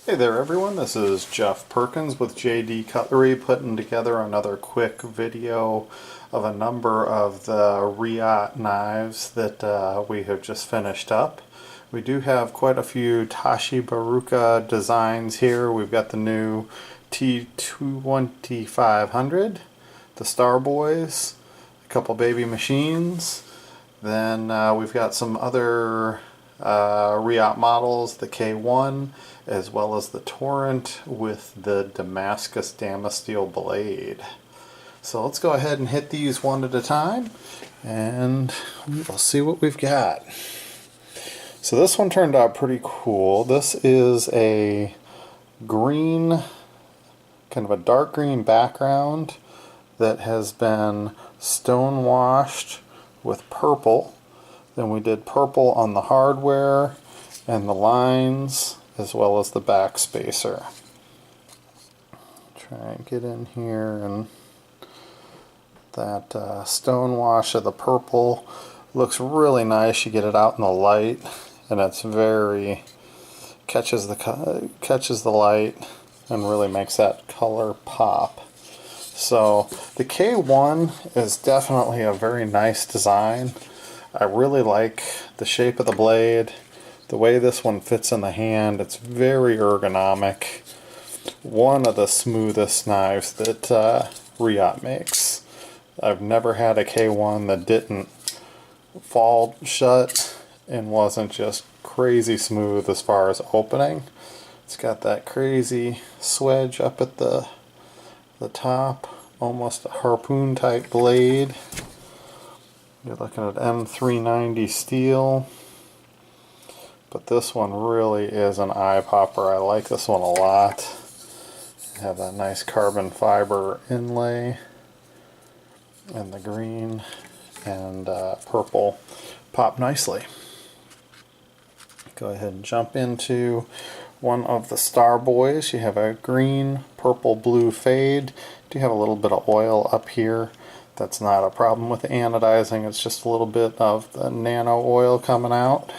Hey there everyone, this is Jeff Perkins with JD Cutlery putting together another quick video of a number of the Reate knives that we have just finished up. We do have quite a few T2500 designs here. We've got the new T2500, the Starboys, a couple baby machines, then we've got some other Reate models, the K1, as well as the Torrent with the Damascus Damasteel blade. So let's go ahead and hit these one at a time, and we'll see what we've got. So this one turned out pretty cool. This is a green, kind of a dark green background that has been stone washed with purple. Then we did purple on the hardware and the lines as well as the back spacer. Try and get in here, and that stone wash of the purple looks really nice. You get it out in the light and it's very catches the light and really makes that color pop. So the K1 is definitely a very nice design. I really like the shape of the blade, the way this one fits in the hand. It's very ergonomic. One of the smoothest knives that Reate makes. I've never had a K1 that didn't fall shut and wasn't just crazy smooth as far as opening. It's got that crazy swedge up at the top, almost a harpoon type blade. You're looking at M390 steel, but this one really is an eye popper. I like this one a lot. You have that nice carbon fiber inlay, and the green and purple pop nicely. Go ahead and jump into one of the Starboys. You have a green, purple, blue fade. Do have a little bit of oil up here. That's not a problem with the anodizing, it's just a little bit of the nano oil coming out.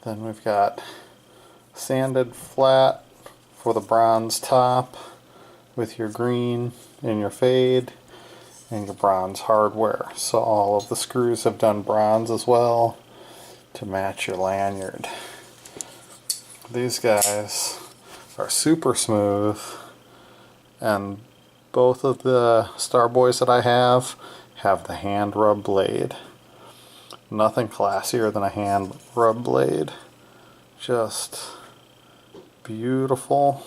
Then we've got sanded flat for the bronze top with your green and your fade and your bronze hardware. So all of the screws have done bronze as well to match your lanyard. These guys are super smooth, and both of the Starboys that I have the hand rub blade. Nothing classier than a hand rub blade. Just beautiful.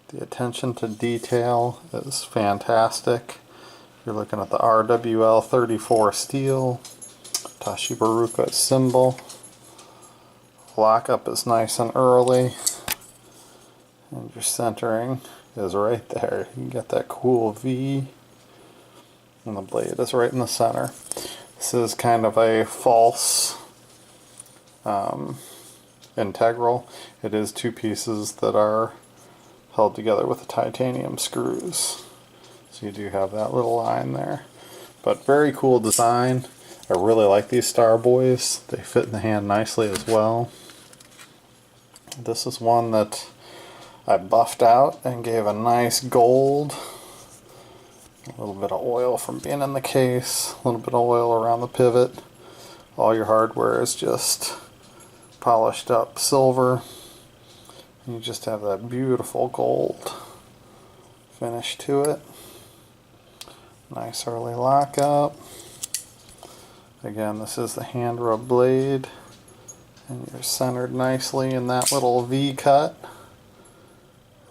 The attention to detail is fantastic. You're looking at the RWL 34 steel, T2500 symbol. Lockup is nice and early, and your centering is right there. You can get that cool V, and the blade is right in the center. This is kind of a false integral. It is two pieces that are held together with the titanium screws. So you do have that little line there. But very cool design. I really like these Starboys. They fit in the hand nicely as well. This is one that I buffed out and gave a nice gold. A little bit of oil from being in the case, a little bit of oil around the pivot. All your hardware is just polished up silver. You just have that beautiful gold finish to it. Nice early lockup. Again, this is the hand rub blade, and you're centered nicely in that little V cut.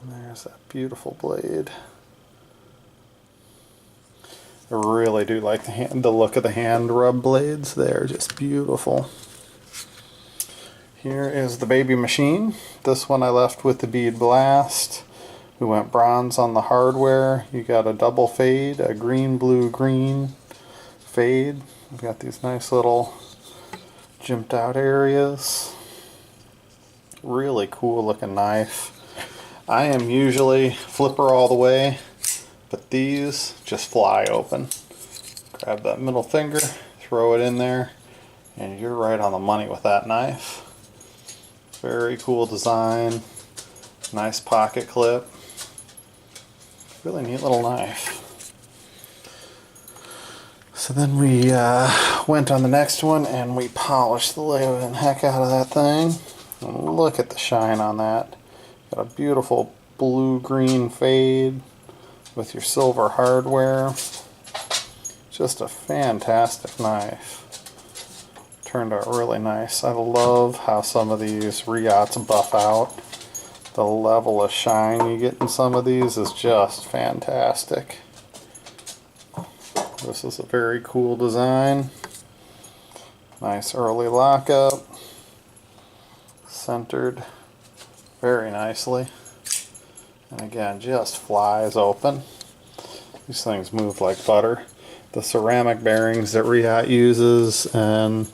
And there's that beautiful blade. I really do like the look of the hand rub blades. They're just beautiful. Here is the baby machine. This one I left with the bead blast. We went bronze on the hardware. You got a double fade, a green, blue, green fade. We've got these nice little jimped out areas. Really cool looking knife. I am usually flipper all the way, but these just fly open. Grab that middle finger, throw it in there, and you're right on the money with that knife. Very cool design. Nice pocket clip. Really neat little knife. So then we went on the next one and we polished the living heck out of that thing. And look at the shine on that. Got a beautiful blue-green fade with your silver hardware. Just a fantastic knife. Turned out really nice. I love how some of these Reates buff out. The level of shine you get in some of these is just fantastic. This is a very cool design. Nice early lockup. Centered very nicely. And again, just flies open. These things move like butter. The ceramic bearings that Reate uses and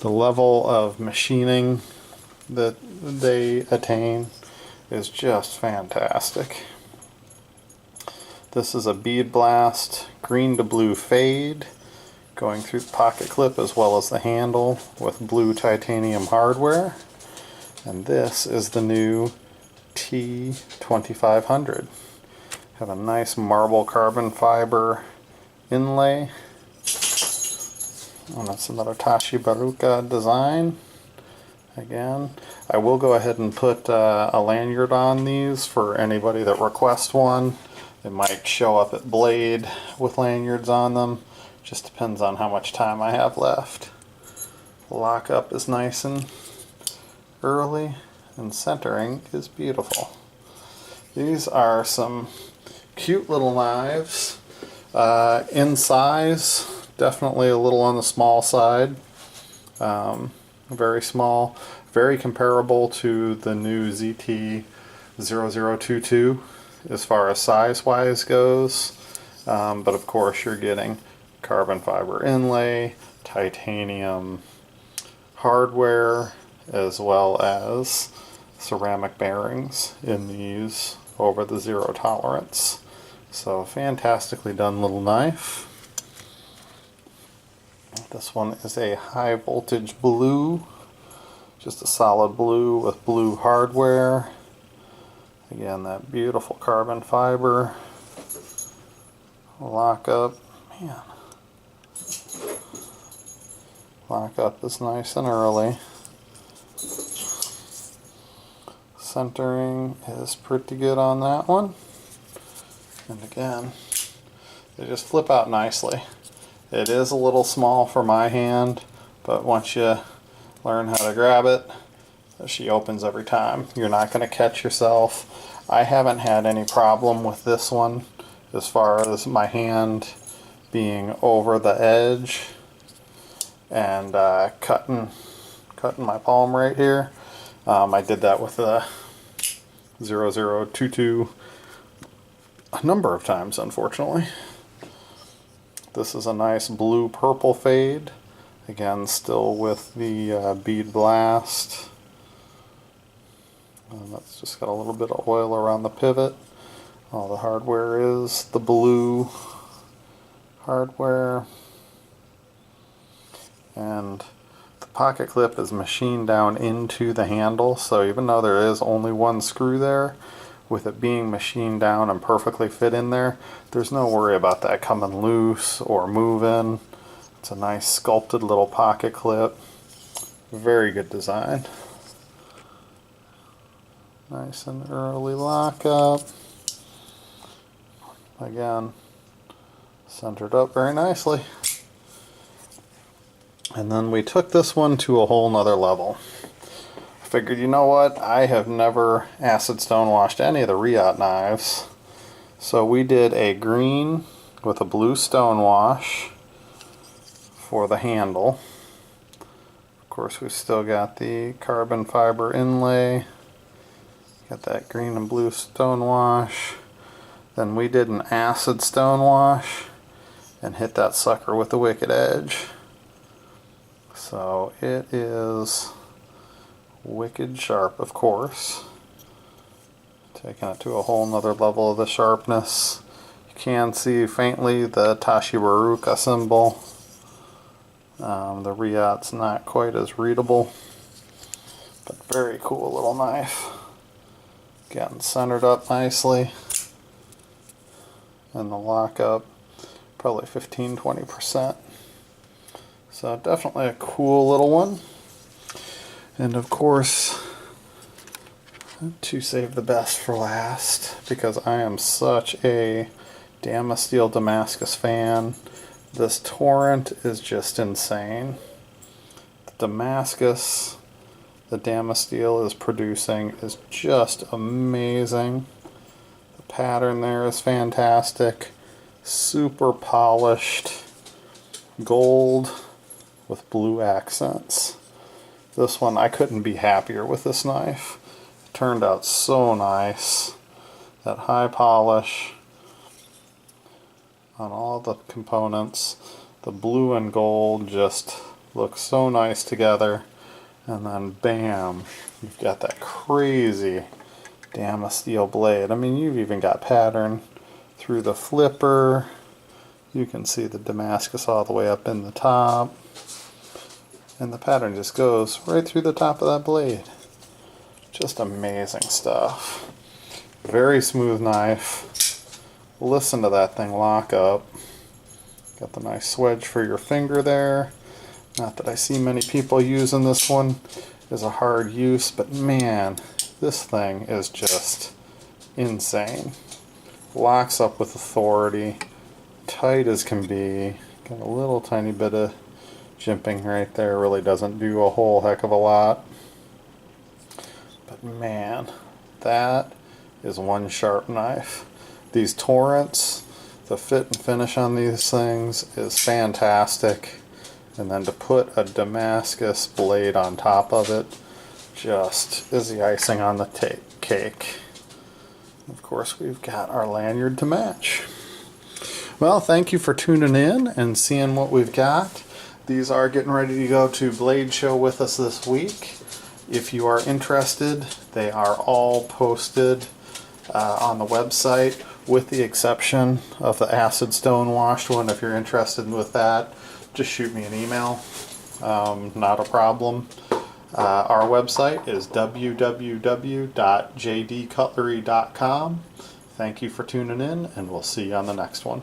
the level of machining that they attain is just fantastic. This is a bead blast green to blue fade going through the pocket clip as well as the handle with blue titanium hardware. And this is the new T2500. Have a nice marble carbon fiber inlay. And that's another Tashibaruka design. Again, I will go ahead and put a lanyard on these for anybody that requests one. It might show up at Blade with lanyards on them. Just depends on how much time I have left. Lockup is nice and early, and centering is beautiful. These are some cute little knives. In size, definitely a little on the small side. Very small, very comparable to the new ZT0022 as far as size-wise goes. But of course you're getting carbon fiber inlay, titanium hardware, as well as ceramic bearings in these over the zero tolerance. So fantastically done little knife. This one is a high voltage blue, just a solid blue with blue hardware. Again, that beautiful carbon fiber. Lockup, man. Lockup is nice and early. Centering is pretty good on that one. And again, they just flip out nicely. It is a little small for my hand, but once you learn how to grab it, she opens every time. You're not going to catch yourself. I haven't had any problem with this one as far as my hand being over the edge and cutting my palm right here. I did that with the 0022 a number of times, unfortunately. This is a nice blue purple fade, again still with the bead blast. And that's just got a little bit of oil around the pivot. All the hardware is the blue hardware, and the pocket clip is machined down into the handle, so even though there is only one screw there, with it being machined down and perfectly fit in there, there's no worry about that coming loose or moving. It's a nice sculpted little pocket clip. Very good design. Nice and early lockup. Again, centered up very nicely. And then we took this one to a whole nother level. I figured, you know what, I have never acid stone washed any of the Reate knives, so we did a green with a blue stone wash for the handle. Of course, we've still got the carbon fiber inlay, got that green and blue stone wash. Then we did an acid stone wash and hit that sucker with the wicked edge. So it is wicked sharp, of course. Taking it to a whole nother level of the sharpness. You can see faintly the Tashibaruka symbol. The Reate's not quite as readable. But very cool little knife. Getting centered up nicely. And the lockup, probably 15–20%. So definitely a cool little one. And of course, to save the best for last, because I am such a Damasteel Damascus fan, this Torrent is just insane. The Damascus the Damasteel is producing is just amazing. The pattern there is fantastic. Super polished gold with blue accents. This one, I couldn't be happier with this knife. It turned out so nice. That high polish on all the components. The blue and gold just look so nice together. And then bam, you've got that crazy Damasteel blade. I mean, you've even got pattern through the flipper. You can see the Damascus all the way up in the top. And the pattern just goes right through the top of that blade. Just amazing stuff. Very smooth knife. Listen to that thing lock up. Got the nice swedge for your finger there. Not that I see many people using this one as a hard use, but man, this thing is just insane. Locks up with authority, tight as can be. Got a little tiny bit of jimping right there, really doesn't do a whole heck of a lot. But man, that is one sharp knife. These Torrents, the fit and finish on these things is fantastic. And then to put a Damascus blade on top of it just is the icing on the cake. Of course, we've got our lanyard to match. Well, thank you for tuning in and seeing what we've got. These are getting ready to go to Blade Show with us this week. If you are interested, they are all posted on the website, with the exception of the acid stone washed one. If you're interested with that, just shoot me an email. Not a problem. Our website is www.jdcutlery.com. Thank you for tuning in, and we'll see you on the next one.